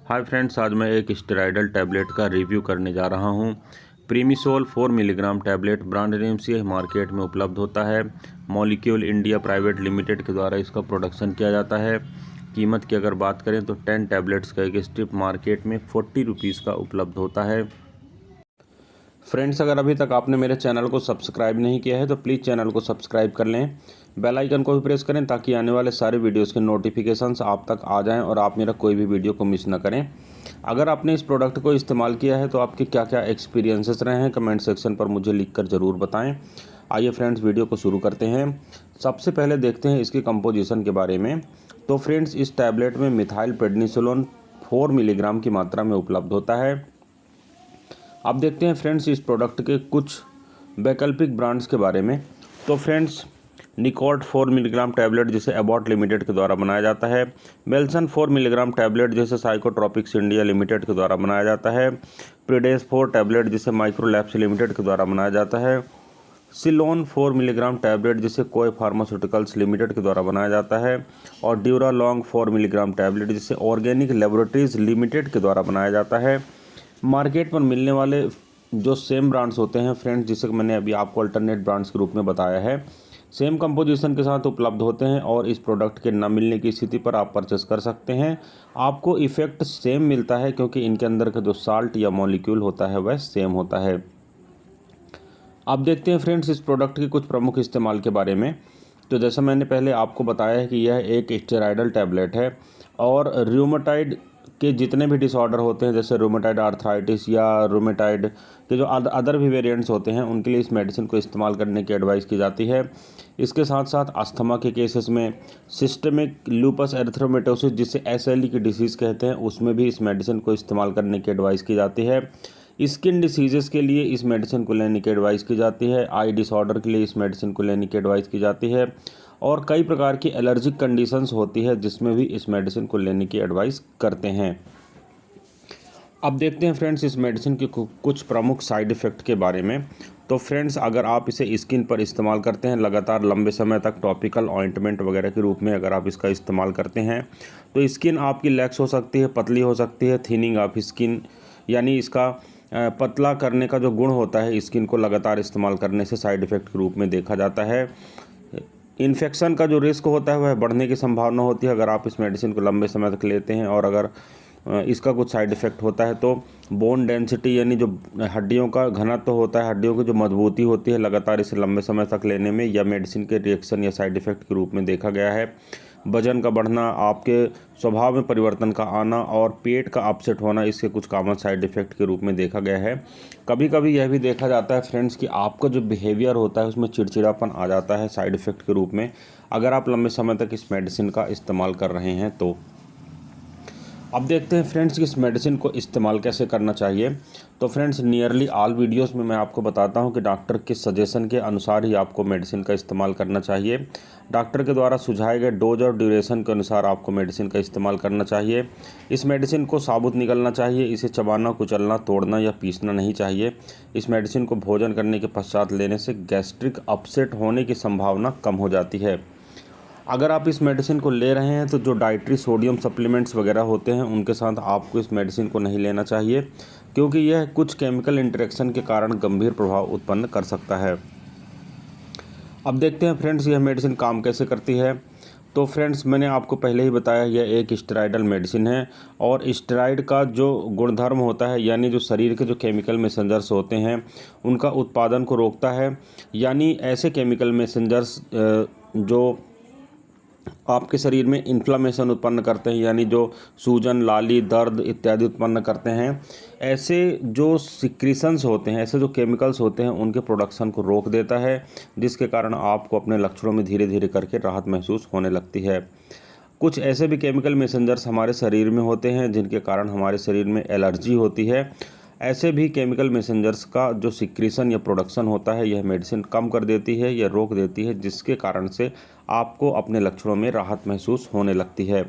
Hi friends, आज मैं एक स्टेरॉयडल टैबलेट का रिव्यू करने जा रहा हूं। प्रीमिसोल 4 मिलीग्राम टैबलेट ब्रांड नेम से मार्केट में उपलब्ध होता है। मॉलिक्यूल इंडिया प्राइवेट लिमिटेड के द्वारा इसका प्रोडक्शन किया जाता है। कीमत की अगर बात करें तो 10 टैबलेट्स का एक स्ट्रिप मार्केट में 40 रुपीज़ का उपलब्ध होता है। फ्रेंड्स, अगर अभी तक आपने मेरे चैनल को सब्सक्राइब नहीं किया है तो प्लीज़ चैनल को सब्सक्राइब कर लें, बेल आइकन को भी प्रेस करें ताकि आने वाले सारे वीडियोस के नोटिफिकेशंस आप तक आ जाएं और आप मेरा कोई भी वीडियो को मिस ना करें। अगर आपने इस प्रोडक्ट को इस्तेमाल किया है तो आपके क्या क्या एक्सपीरियंसेस रहे हैं कमेंट सेक्शन पर मुझे लिखकर ज़रूर बताएं। आइए फ्रेंड्स, वीडियो को शुरू करते हैं। सबसे पहले देखते हैं इसकी कंपोजिशन के बारे में। तो फ्रेंड्स, इस टैबलेट में मिथाइल प्रेडनिसोलोन 4 मिलीग्राम की मात्रा में उपलब्ध होता है। अब देखते हैं फ्रेंड्स इस प्रोडक्ट के कुछ वैकल्पिक ब्रांड्स के बारे में। तो फ्रेंड्स, निकॉट 4 मिलीग्राम टैबलेट जिसे एबॉट लिमिटेड के द्वारा बनाया जाता है। मेल्सन 4 मिलीग्राम टैबलेट जिसे साइकोट्रॉपिक्स इंडिया लिमिटेड के द्वारा बनाया जाता है। प्रिडेस 4 टैबलेट जिसे माइक्रोलैब्स लिमिटेड के द्वारा बनाया जाता है। सिलोन 4 मिलीग्राम टैबलेट जिसे कोय फार्मास्यूटिकल्स लिमिटेड के द्वारा बनाया जाता है। और ड्यूरालॉन्ग 4 मिलीग्राम टैबलेट जिसे ऑर्गेनिक लेबोरेटरीज लिमिटेड के द्वारा बनाया जाता है। मार्केट पर मिलने वाले जो सेम ब्रांड्स होते हैं फ्रेंड्स, जिसे मैंने अभी आपको अल्टरनेट ब्रांड्स के रूप में बताया है, सेम कंपोजिशन के साथ उपलब्ध होते हैं और इस प्रोडक्ट के न मिलने की स्थिति पर आप परचेस कर सकते हैं। आपको इफ़ेक्ट सेम मिलता है क्योंकि इनके अंदर का जो साल्ट या मॉलिक्यूल होता है वह सेम होता है। अब देखते हैं फ्रेंड्स इस प्रोडक्ट के कुछ प्रमुख इस्तेमाल के बारे में। तो जैसा मैंने पहले आपको बताया है कि यह एक स्टेरॉयडल टैबलेट है और रूमेटाइड के जितने भी डिसऑर्डर होते हैं, जैसे रूमेटाइड आर्थराइटिस या रूमेटाइड के जो अदर भी वेरिएंट्स होते हैं, उनके लिए इस मेडिसिन को इस्तेमाल करने की एडवाइस की जाती है। इसके साथ साथ अस्थमा के केसेस में, सिस्टमिक लूपस एरिथ्रोमेटोसिस जिसे SLE की डिसीज़ कहते हैं, उसमें भी इस मेडिसिन को इस्तेमाल करने की एडवाइस की जाती है। स्किन डिसीज़ेस के लिए इस मेडिसिन को लेने की एडवाइस की जाती है। आई डिसऑर्डर के लिए इस मेडिसिन को लेने की एडवाइस की जाती है और कई प्रकार की एलर्जिक कंडीशंस होती है जिसमें भी इस मेडिसिन को लेने की एडवाइस करते हैं। अब देखते हैं फ्रेंड्स इस मेडिसिन के कुछ प्रमुख साइड इफ़ेक्ट के बारे में। तो फ्रेंड्स, अगर आप इसे स्किन पर इस्तेमाल करते हैं लगातार लंबे समय तक टॉपिकल ऑइंटमेंट वगैरह के रूप में अगर आप इसका इस्तेमाल करते हैं तो स्किन आपकी लैक्स हो सकती है, पतली हो सकती है। थिनिंग ऑफ स्किन, यानी इसका पतला करने का जो गुण होता है स्किन को लगातार इस्तेमाल करने से साइड इफ़ेक्ट के रूप में देखा जाता है। इन्फेक्शन का जो रिस्क होता है वह बढ़ने की संभावना होती है अगर आप इस मेडिसिन को लंबे समय तक लेते हैं। और अगर इसका कुछ साइड इफ़ेक्ट होता है तो बोन डेंसिटी, यानी जो हड्डियों का घनत्व होता है, हड्डियों की जो मजबूती होती है, लगातार इसे लंबे समय तक लेने में या मेडिसिन के रिएक्शन या साइड इफ़ेक्ट के रूप में देखा गया है। वजन का बढ़ना, आपके स्वभाव में परिवर्तन का आना और पेट का अपसेट होना इसके कुछ कॉमन साइड इफ़ेक्ट के रूप में देखा गया है। कभी कभी यह भी देखा जाता है फ्रेंड्स कि आपका जो बिहेवियर होता है उसमें चिड़चिड़ापन आ जाता है साइड इफ़ेक्ट के रूप में, अगर आप लंबे समय तक इस मेडिसिन का इस्तेमाल कर रहे हैं तो। अब देखते हैं फ्रेंड्स कि इस मेडिसिन को इस्तेमाल कैसे करना चाहिए। तो फ्रेंड्स, नियरली ऑल वीडियोस में मैं आपको बताता हूं कि डॉक्टर के सजेशन के अनुसार ही आपको मेडिसिन का इस्तेमाल करना चाहिए। डॉक्टर के द्वारा सुझाए गए डोज और ड्यूरेशन के अनुसार आपको मेडिसिन का इस्तेमाल करना चाहिए। इस मेडिसिन को साबुत निगलना चाहिए, इसे चबाना, कुचलना, तोड़ना या पीसना नहीं चाहिए। इस मेडिसिन को भोजन करने के पश्चात लेने से गैस्ट्रिक अपसेट होने की संभावना कम हो जाती है। अगर आप इस मेडिसिन को ले रहे हैं तो जो डाइटरी सोडियम सप्लीमेंट्स वगैरह होते हैं उनके साथ आपको इस मेडिसिन को नहीं लेना चाहिए क्योंकि यह कुछ केमिकल इंटरेक्शन के कारण गंभीर प्रभाव उत्पन्न कर सकता है। अब देखते हैं फ्रेंड्स यह मेडिसिन काम कैसे करती है। तो फ्रेंड्स, मैंने आपको पहले ही बताया यह एक स्टेरॉयडल मेडिसिन है और स्टेरॉयड का जो गुणधर्म होता है, यानी जो शरीर के जो केमिकल मैसेंजर्स होते हैं उनका उत्पादन को रोकता है। यानी ऐसे केमिकल मैसेंजर्स जो आपके शरीर में इन्फ्लामेशन उत्पन्न करते हैं, यानी जो सूजन, लाली, दर्द इत्यादि उत्पन्न करते हैं, ऐसे जो सिक्रीशंस होते हैं, ऐसे जो केमिकल्स होते हैं उनके प्रोडक्शन को रोक देता है, जिसके कारण आपको अपने लक्षणों में धीरे धीरे करके राहत महसूस होने लगती है। कुछ ऐसे भी केमिकल मैसेंजर्स हमारे शरीर में होते हैं जिनके कारण हमारे शरीर में एलर्जी होती है। ऐसे भी केमिकल मैसेंजर्स का जो सिक्रीशन या प्रोडक्शन होता है यह मेडिसिन कम कर देती है या रोक देती है, जिसके कारण से आपको अपने लक्षणों में राहत महसूस होने लगती है।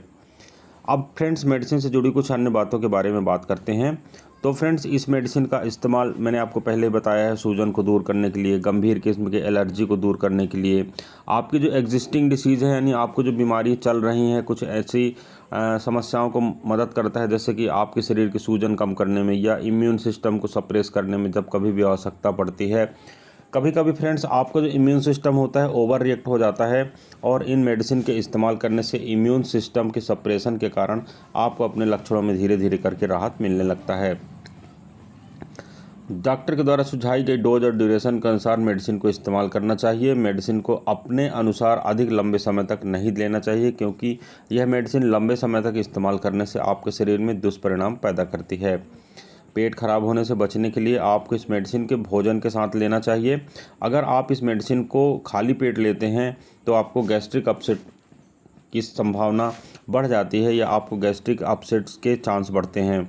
अब फ्रेंड्स मेडिसिन से जुड़ी कुछ अन्य बातों के बारे में बात करते हैं। तो फ्रेंड्स इस मेडिसिन का इस्तेमाल मैंने आपको पहले बताया है सूजन को दूर करने के लिए, गंभीर किस्म के एलर्जी को दूर करने के लिए, आपकी जो एग्जिस्टिंग डिसीज़ है यानी आपको जो बीमारी चल रही हैं कुछ ऐसी समस्याओं को मदद करता है, जैसे कि आपके शरीर की सूजन कम करने में या इम्यून सिस्टम को सप्रेस करने में जब कभी भी आवश्यकता पड़ती है। कभी कभी फ्रेंड्स आपका जो इम्यून सिस्टम होता है ओवर रिएक्ट हो जाता है और इन मेडिसिन के इस्तेमाल करने से इम्यून सिस्टम के सप्रेशन के कारण आपको अपने लक्षणों में धीरे धीरे करके राहत मिलने लगता है। डॉक्टर के द्वारा सुझाई गई डोज और ड्यूरेशन के अनुसार मेडिसिन को इस्तेमाल करना चाहिए। मेडिसिन को अपने अनुसार अधिक लंबे समय तक नहीं लेना चाहिए, क्योंकि यह मेडिसिन लंबे समय तक इस्तेमाल करने से आपके शरीर में दुष्परिणाम पैदा करती है। पेट खराब होने से बचने के लिए आपको इस मेडिसिन के भोजन के साथ लेना चाहिए। अगर आप इस मेडिसिन को खाली पेट लेते हैं तो आपको गैस्ट्रिक अपसेट की संभावना बढ़ जाती है या आपको गैस्ट्रिक अपसेट्स के चांस बढ़ते हैं।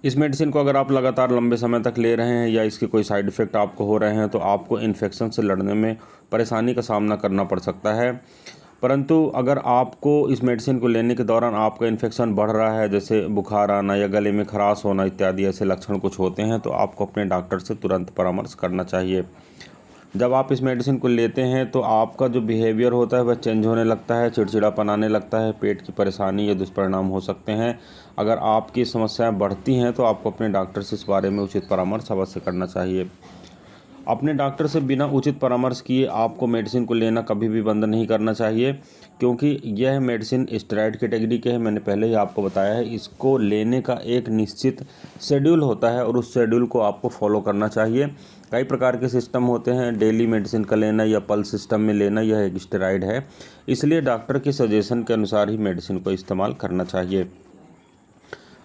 इस मेडिसिन को अगर आप लगातार लंबे समय तक ले रहे हैं या इसके कोई साइड इफ़ेक्ट आपको हो रहे हैं तो आपको इन्फेक्शन से लड़ने में परेशानी का सामना करना पड़ सकता है। परंतु अगर आपको इस मेडिसिन को लेने के दौरान आपका इन्फेक्शन बढ़ रहा है, जैसे बुखार आना या गले में खराश होना इत्यादि ऐसे लक्षण कुछ होते हैं, तो आपको अपने डॉक्टर से तुरंत परामर्श करना चाहिए। जब आप इस मेडिसिन को लेते हैं तो आपका जो बिहेवियर होता है वह चेंज होने लगता है, चिड़चिड़ापन आने लगता है, पेट की परेशानी या दुष्परिणाम हो सकते हैं। अगर आपकी समस्याएं बढ़ती हैं तो आपको अपने डॉक्टर से इस बारे में उचित परामर्श अवश्य करना चाहिए। अपने डॉक्टर से बिना उचित परामर्श किए आपको मेडिसिन को लेना कभी भी बंद नहीं करना चाहिए, क्योंकि यह मेडिसिन स्टेरॉइड कैटेगरी के है। मैंने पहले ही आपको बताया है, इसको लेने का एक निश्चित शेड्यूल होता है और उस शेड्यूल को आपको फॉलो करना चाहिए। कई प्रकार के सिस्टम होते हैं, डेली मेडिसिन का लेना या पल्स सिस्टम में लेना, यह एक स्टेरॉइड है, इसलिए डॉक्टर के सजेशन के अनुसार ही मेडिसिन को इस्तेमाल करना चाहिए।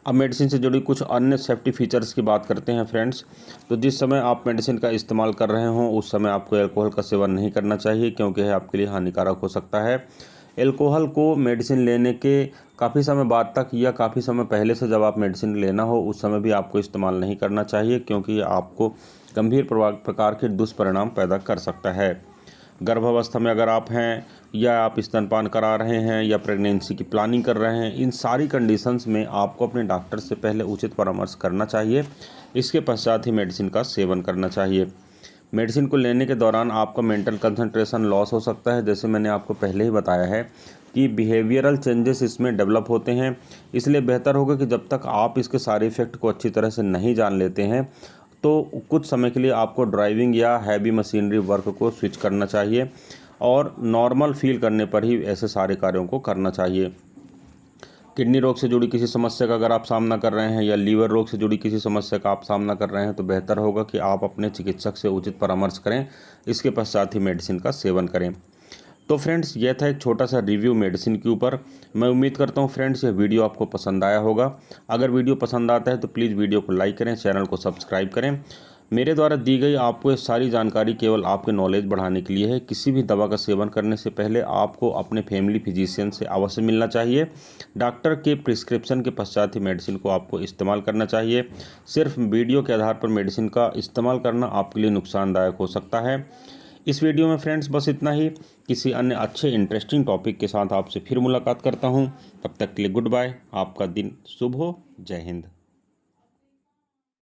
अब मेडिसिन से जुड़ी कुछ अन्य सेफ्टी फीचर्स की बात करते हैं फ्रेंड्स। तो जिस समय आप मेडिसिन का इस्तेमाल कर रहे हों उस समय आपको अल्कोहल का सेवन नहीं करना चाहिए, क्योंकि यह आपके लिए हानिकारक हो सकता है। अल्कोहल को मेडिसिन लेने के काफ़ी समय बाद तक या काफ़ी समय पहले से जब आप मेडिसिन लेना हो उस समय भी आपको इस्तेमाल नहीं करना चाहिए, क्योंकि यह आपको गंभीर प्रकार के दुष्परिणाम पैदा कर सकता है। गर्भावस्था में अगर आप हैं या आप स्तनपान करा रहे हैं या प्रेगनेंसी की प्लानिंग कर रहे हैं, इन सारी कंडीशंस में आपको अपने डॉक्टर से पहले उचित परामर्श करना चाहिए। इसके पश्चात ही मेडिसिन का सेवन करना चाहिए। मेडिसिन को लेने के दौरान आपका मेंटल कंसंट्रेशन लॉस हो सकता है, जैसे मैंने आपको पहले ही बताया है कि बिहेवियरल चेंजेस इसमें डेवलप होते हैं। इसलिए बेहतर होगा कि जब तक आप इसके सारे इफ़ेक्ट को अच्छी तरह से नहीं जान लेते हैं तो कुछ समय के लिए आपको ड्राइविंग या हैवी मशीनरी वर्क को स्विच करना चाहिए और नॉर्मल फील करने पर ही ऐसे सारे कार्यों को करना चाहिए। किडनी रोग से जुड़ी किसी समस्या का अगर आप सामना कर रहे हैं या लीवर रोग से जुड़ी किसी समस्या का आप सामना कर रहे हैं तो बेहतर होगा कि आप अपने चिकित्सक से उचित परामर्श करें, इसके पश्चात ही मेडिसिन का सेवन करें। तो फ्रेंड्स यह था एक छोटा सा रिव्यू मेडिसिन के ऊपर। मैं उम्मीद करता हूँ फ्रेंड्स यह वीडियो आपको पसंद आया होगा। अगर वीडियो पसंद आता है तो प्लीज़ वीडियो को लाइक करें, चैनल को सब्सक्राइब करें। मेरे द्वारा दी गई आपको ये सारी जानकारी केवल आपके नॉलेज बढ़ाने के लिए है। किसी भी दवा का सेवन करने से पहले आपको अपने फैमिली फिजिशियन से अवश्य मिलना चाहिए। डॉक्टर के प्रिस्क्रिप्शन के पश्चात ही मेडिसिन को आपको इस्तेमाल करना चाहिए। सिर्फ वीडियो के आधार पर मेडिसिन का इस्तेमाल करना आपके लिए नुकसानदायक हो सकता है। इस वीडियो में फ्रेंड्स बस इतना ही। किसी अन्य अच्छे इंटरेस्टिंग टॉपिक के साथ आपसे फिर मुलाकात करता हूँ। तब तक के लिए गुड बाय। आपका दिन शुभ हो। जय हिंद।